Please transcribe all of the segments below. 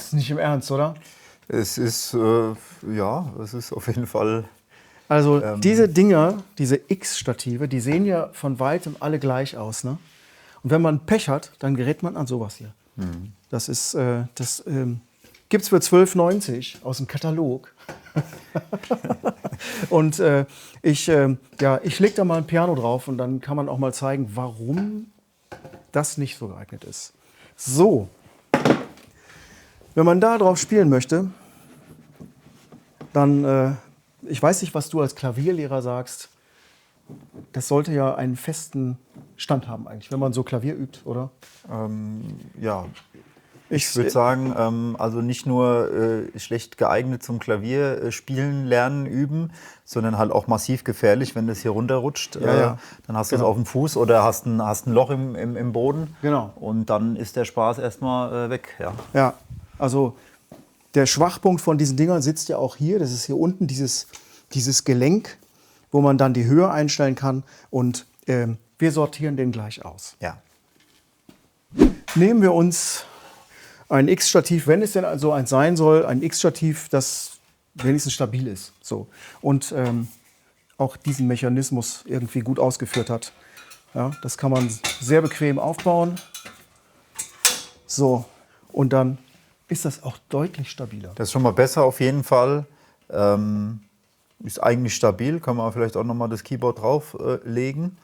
ist nicht im Ernst, oder? Es ist, es ist auf jeden Fall. Also diese Dinger, diese X-Stative, die sehen ja von weitem alle gleich aus. Ne? Und wenn man Pech hat, dann gerät man an sowas hier. Das ist, gibt es für 12,90 aus dem Katalog. Und ich lege da mal ein Piano drauf und dann kann man auch mal zeigen, warum das nicht so geeignet ist. So, wenn man da drauf spielen möchte, dann, ich weiß nicht, was du als Klavierlehrer sagst, das sollte ja einen festen Stand haben eigentlich, wenn man so Klavier übt, oder? Ja, ich würde sagen, also nicht nur schlecht geeignet zum Klavier spielen, lernen, üben, sondern halt auch massiv gefährlich, wenn das hier runterrutscht. Ja. Dann hast du es auf dem Fuß oder hast ein Loch im Boden. Genau. Und dann ist der Spaß erstmal weg. Ja. Ja, also der Schwachpunkt von diesen Dingern sitzt ja auch hier. Das ist hier unten dieses Gelenk, wo man dann die Höhe einstellen kann. Und wir sortieren den gleich aus. Ja. Nehmen wir uns ein X-Stativ, wenn es denn also eins sein soll, ein X-Stativ, das wenigstens stabil ist. So. Und auch diesen Mechanismus irgendwie gut ausgeführt hat. Ja, das kann man sehr bequem aufbauen. So, und dann ist das auch deutlich stabiler. Das ist schon mal besser auf jeden Fall. Ist eigentlich stabil. Kann man vielleicht auch noch mal das Keyboard drauflegen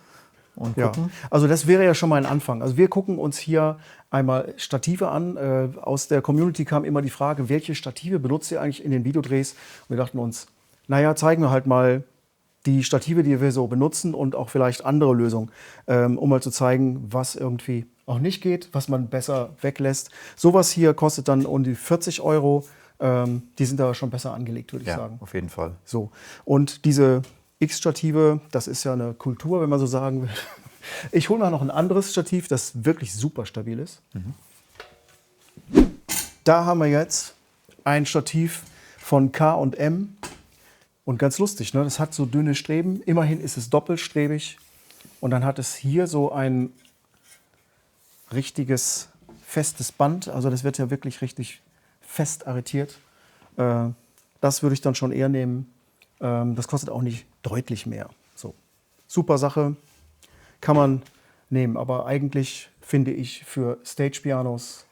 und gucken. Ja, also das wäre ja schon mal ein Anfang. Also wir gucken uns hier einmal Stative an. Aus der Community kam immer die Frage, welche Stative benutzt ihr eigentlich in den Videodrehs? Und wir dachten uns, naja, zeigen wir halt mal die Stative, die wir so benutzen und auch vielleicht andere Lösungen, um mal zu zeigen, was irgendwie auch nicht geht, was man besser weglässt. Sowas hier kostet dann um die 40 Euro. Die sind da schon besser angelegt, würde ich sagen. Auf jeden Fall. So. Und diese X-Stative, das ist ja eine Kultur, wenn man so sagen will. Ich hole mal noch ein anderes Stativ, das wirklich super stabil ist. Da haben wir jetzt ein Stativ von K&M. Und ganz lustig, ne? Das hat so dünne Streben. Immerhin ist es doppelstrebig. Und dann hat es hier so ein richtiges festes Band. Also das wird ja wirklich richtig fest arretiert. Das würde ich dann schon eher nehmen. Das kostet auch nicht deutlich mehr. So. Super Sache, kann man nehmen. Aber eigentlich finde ich für Stage-Pianos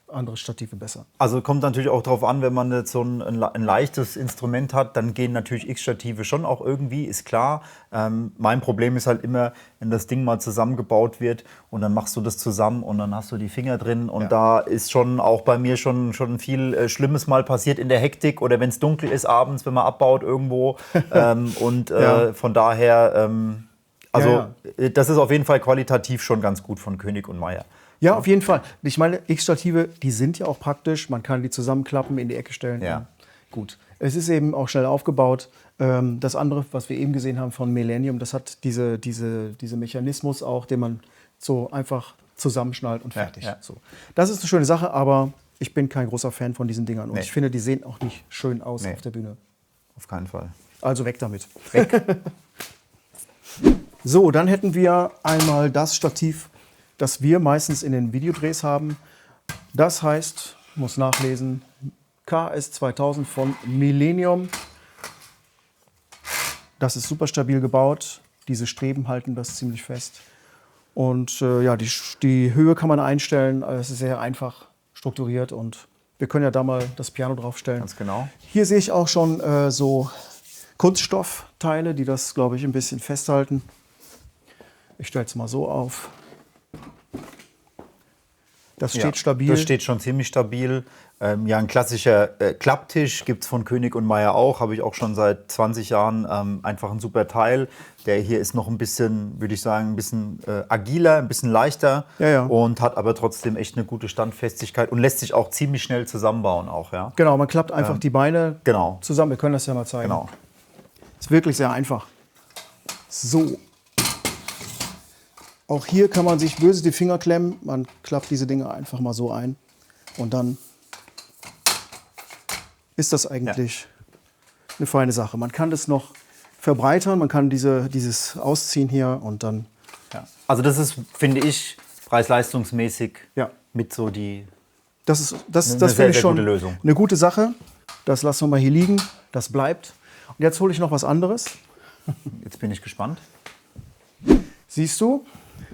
andere Stative besser. Also kommt natürlich auch darauf an, wenn man jetzt so ein leichtes Instrument hat, dann gehen natürlich X-Stative schon auch irgendwie, ist klar. Mein Problem ist halt immer, wenn das Ding mal zusammengebaut wird und dann machst du das zusammen und dann hast du die Finger drin und da ist schon auch bei mir schon viel Schlimmes mal passiert in der Hektik oder wenn es dunkel ist abends, wenn man abbaut irgendwo. Von daher, das ist auf jeden Fall qualitativ schon ganz gut von König und Meier. Ja, auf jeden Fall. Ich meine, X-Stative, die sind ja auch praktisch. Man kann die zusammenklappen, in die Ecke stellen. Ja. Gut. Es ist eben auch schnell aufgebaut. Das andere, was wir eben gesehen haben von Millennium, das hat diese Mechanismus auch, den man so einfach zusammenschnallt und fertig. Ja. So. Das ist eine schöne Sache, aber ich bin kein großer Fan von diesen Dingern. Und ich finde, die sehen auch nicht schön aus auf der Bühne. Auf keinen Fall. Also weg damit. Weg. So, dann hätten wir einmal das Stativ, das wir meistens in den Videodrehs haben. Das heißt, muss nachlesen, KS2000 von Millennium. Das ist super stabil gebaut. Diese Streben halten das ziemlich fest. Und die Höhe kann man einstellen. Es ist sehr einfach strukturiert und wir können ja da mal das Piano draufstellen. Ganz genau. Hier sehe ich auch schon so Kunststoffteile, die das, glaube ich, ein bisschen festhalten. Ich stelle es mal so auf. Das steht stabil. Das steht schon ziemlich stabil. Ein klassischer Klapptisch gibt es von König und Meier auch. Habe ich auch schon seit 20 Jahren. Einfach ein super Teil. Der hier ist noch ein bisschen, würde ich sagen, ein bisschen agiler, ein bisschen leichter. Ja. Und hat aber trotzdem echt eine gute Standfestigkeit und lässt sich auch ziemlich schnell zusammenbauen. Auch, ja. Genau, man klappt einfach die Beine zusammen. Wir können das ja mal zeigen. Genau. Ist wirklich sehr einfach. So. Auch hier kann man sich böse die Finger klemmen. Man klappt diese Dinge einfach mal so ein. Und dann ist das eigentlich eine feine Sache. Man kann das noch verbreitern. Man kann dieses ausziehen hier und dann... Ja. Also das ist, finde ich, preis-leistungsmäßig mit so die Das Eine finde sehr, ich sehr schon gute Lösung. eine gute Sache. Das lassen wir mal hier liegen. Das bleibt. Und jetzt hole ich noch was anderes. Jetzt bin ich gespannt. Siehst du,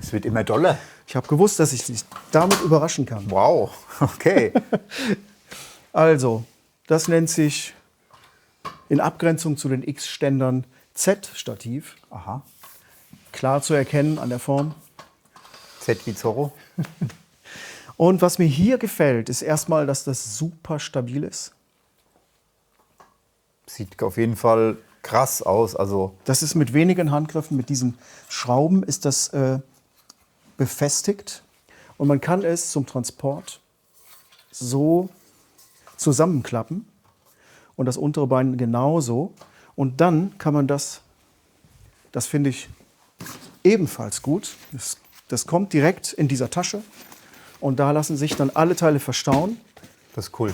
Es wird immer doller. ich habe gewusst, dass ich dich damit überraschen kann. Wow, okay. Also, das nennt sich in Abgrenzung zu den X-Ständern Z-Stativ. Aha. Klar zu erkennen an der Form. Z wie Zorro. Und was mir hier gefällt, ist erstmal, dass das super stabil ist. Sieht auf jeden Fall krass aus. Also Das ist mit wenigen Handgriffen, mit diesen Schrauben ist das befestigt. Und man kann es zum Transport so zusammenklappen. Und das untere Bein genauso. Und dann kann man das finde ich ebenfalls gut. Das kommt direkt in dieser Tasche. Und da lassen sich dann alle Teile verstauen. das ist cool.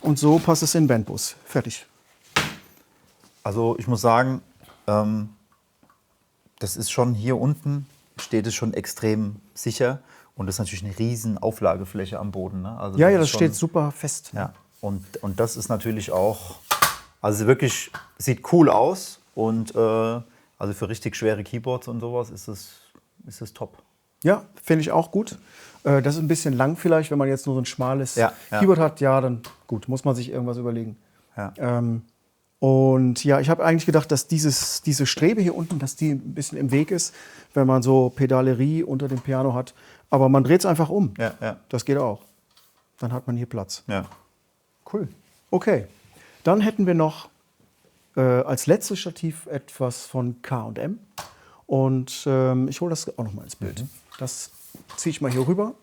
Und so passt es in den Bandbus. Fertig. Also ich muss sagen, das ist schon hier unten, steht es schon extrem sicher. Und das ist natürlich eine riesen Auflagefläche am Boden. Ne? Also Ja, ist das schon, steht super fest. Ja, und das ist natürlich auch, also wirklich, sieht cool aus. Und also für richtig schwere Keyboards und sowas ist es top. Ja, finde ich auch gut. Das ist ein bisschen lang vielleicht, wenn man jetzt nur so ein schmales Ja, ja. Keyboard hat. Ja, dann gut, muss man sich irgendwas überlegen. Ja. Und ja, ich habe eigentlich gedacht, dass diese Strebe hier unten, dass die ein bisschen im Weg ist, wenn man so Pedalerie unter dem Piano hat. Aber man dreht es einfach um. Ja, ja. Das geht auch. Dann hat man hier Platz. Ja. Cool. Okay, dann hätten wir noch als letztes Stativ etwas von K&M. Und ich hole das auch noch mal ins Bild. Das ziehe ich mal hier rüber.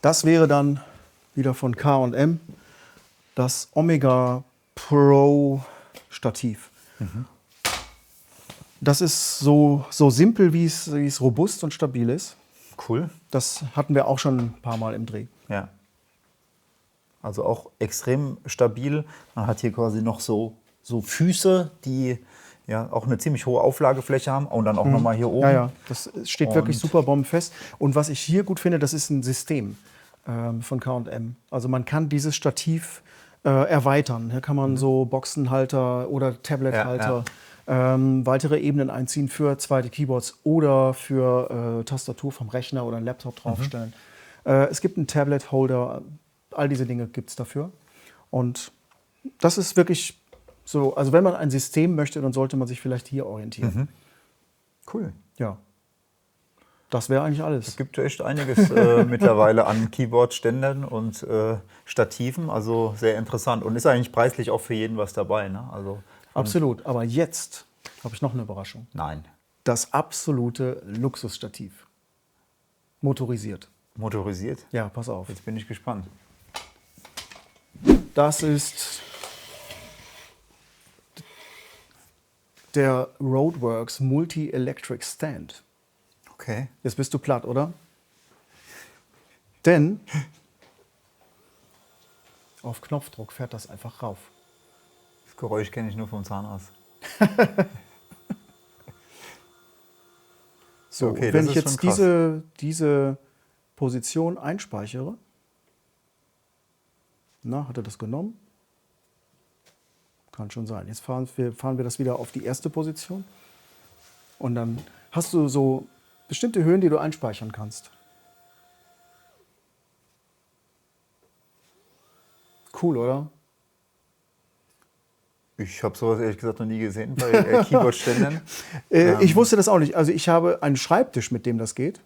Das wäre dann wieder von K&M das Omega Pro Stativ. Das ist so simpel, wie es robust und stabil ist. Cool. Das hatten wir auch schon ein paar Mal im Dreh. Ja. Also auch extrem stabil. Man hat hier quasi noch so Füße, die ja auch eine ziemlich hohe Auflagefläche haben. Und dann auch nochmal hier oben. Ja, ja, das steht Und- wirklich super bombenfest. Und was ich hier gut finde, das ist ein System von K&M. Also man kann dieses Stativ erweitern. Hier kann man so Boxenhalter oder Tablethalter, weitere Ebenen einziehen für zweite Keyboards oder für Tastatur vom Rechner oder einen Laptop draufstellen. Es gibt einen Tablet-Holder, all diese Dinge gibt es dafür. Und das ist wirklich so, also wenn man ein System möchte, dann sollte man sich vielleicht hier orientieren. Cool. Ja. Das wäre eigentlich alles. Es gibt echt einiges mittlerweile an Keyboard-Ständern und Stativen. Also sehr interessant. Und ist eigentlich preislich auch für jeden was dabei. Ne? Also, Absolut. Aber jetzt habe ich noch eine Überraschung. nein. Das absolute Luxusstativ. Motorisiert. Motorisiert? Ja, pass auf. Jetzt bin ich gespannt. Das ist der Roadworks Multi-Electric Stand. Okay. Jetzt bist du platt, oder? Denn auf Knopfdruck fährt das einfach rauf. Das Geräusch kenne ich nur vom Zahnarzt. So, Okay, wenn das ich ist jetzt schon krass. diese Position einspeichere, na, hat er das genommen? Kann schon sein. Jetzt fahren wir das wieder auf die erste Position. Und dann hast du so bestimmte Höhen, die du einspeichern kannst. Cool, oder? Ich habe sowas ehrlich gesagt noch nie gesehen bei Keyboard-Ständern. Ich wusste das auch nicht. Also ich habe einen Schreibtisch, mit dem das geht.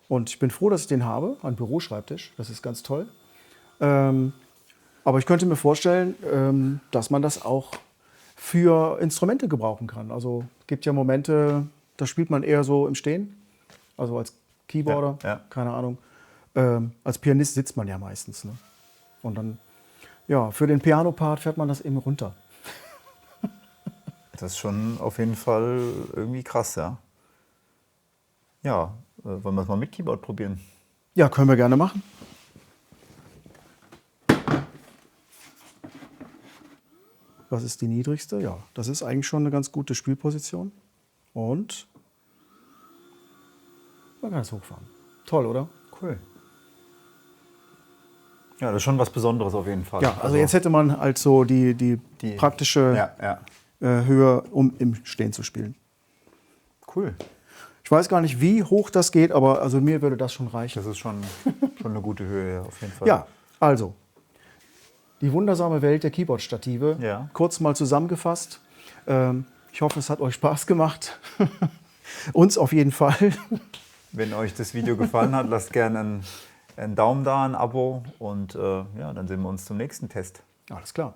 Und ich bin froh, dass ich den habe. Einen Büroschreibtisch. Das ist ganz toll. Aber ich könnte mir vorstellen, dass man das auch für Instrumente gebrauchen kann. Also es gibt ja Momente, da spielt man eher so im Stehen. Also als Keyboarder, Ja, ja. keine Ahnung. Als Pianist sitzt man ja meistens. Ne? Und dann, ja, für den Piano-Part fährt man das eben runter. Das ist schon auf jeden Fall irgendwie krass, ja. Ja, wollen wir es mal mit Keyboard probieren? Ja, können wir gerne machen. Was ist die niedrigste? Ja, das ist eigentlich schon eine ganz gute Spielposition. Und man kann es hochfahren. Toll, oder? Cool. Ja, das ist schon was Besonderes auf jeden Fall. Ja, also jetzt hätte man halt so die praktische Ja. Höhe, um im Stehen zu spielen. Cool. Ich weiß gar nicht, wie hoch das geht, aber also mir würde das schon reichen. Das ist schon eine gute Höhe, ja, auf jeden Fall. Ja, also die wundersame Welt der Keyboard-Stative. Ja. Kurz mal zusammengefasst. Ich hoffe, es hat euch Spaß gemacht. Uns auf jeden Fall. Wenn euch das Video gefallen hat, lasst gerne einen Daumen da, ein Abo und ja, dann sehen wir uns zum nächsten Test. Alles klar.